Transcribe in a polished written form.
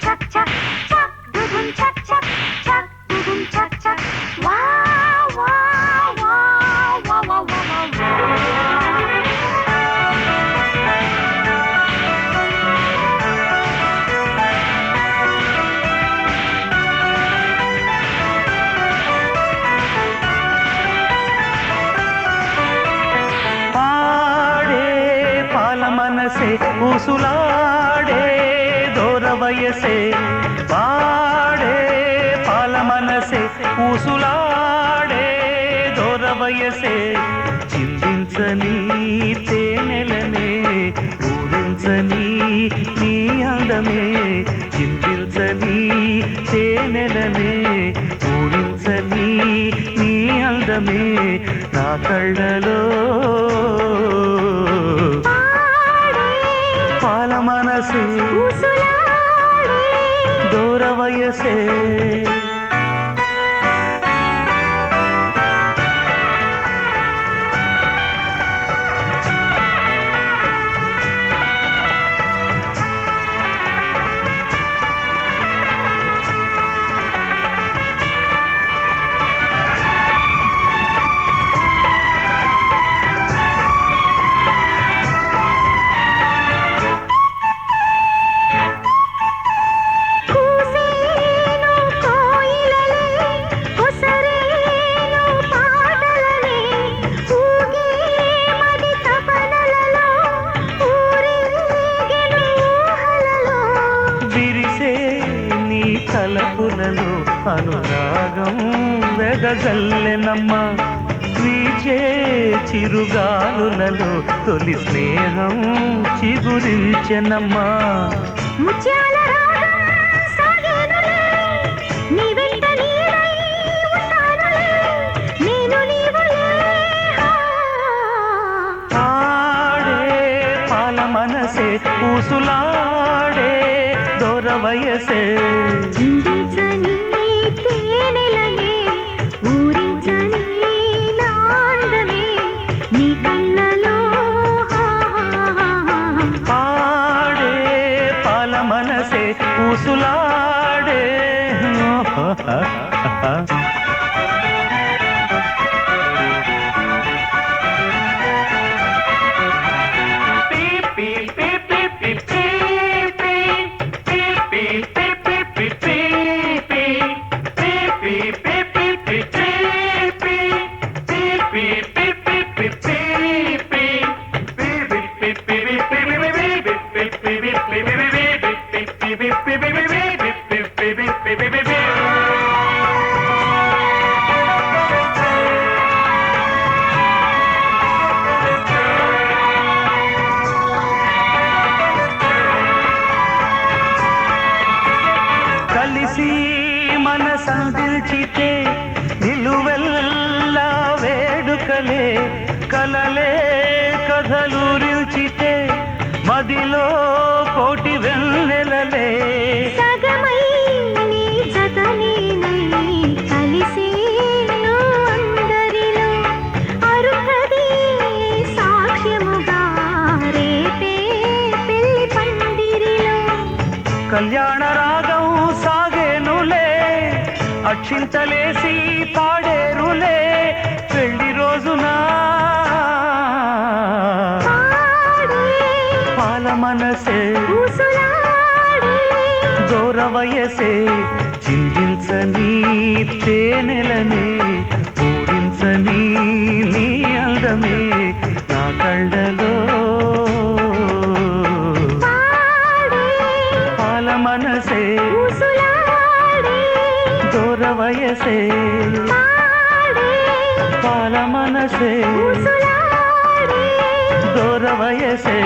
చక్ చక్ చక్ డుడుం చక్ చక్ చక్ డుడుం చక్ చక్ wow wow wow wow wow మనసే ఊసులాడే దూర వయసే పాడే పాల మనసే ఊసులాడే దూర వయసే చిందించని తేనెలనే ఊరించని నీ అందమే చిందించని తేనెలనే ఊరించని నీ అందమే నా కళ్ళలో పాల మనసే దూర వయసే తలపులలో అనురాగం వెదజల్లెనమ్మ వీచే చిరుగాలులలో తొలి స్నేహం చిగురించెనమ్మా ముత్యాల రాగం సాగేనులే నీ వెంట నీడై ఉంటానులే నేను నీవులే ఆడే పాల మనసే ఊసులాడే దూర వయసే చిందించని తేనెలనే ఊరించని నాందమే నీ కళ్ళలో పాడే పాల మనసే ఊసులాడే కలిసి మనసందిల్చితే నిలువెల్లా వేడుకలే కలలే కథలూరిల్చితే మదిలో కోటి వెన్నెలలే సగమై నీ జతనేనై కలిసేను అందరిలో అరుహది సాక్ష్యముగా రేపే పెళ్లి పందిరిలో కళ్యాణ రాగం సాగేనులే అక్షింతలేసి పాడేరులే పెళ్లి రోజున పాల మనసే దూర వయసే చిందించని తేనెలనే ఊరించని నీ అందమే నా కళ్ళలో పాల మనసే దూర వయసే పాల మనసే దూర వయసే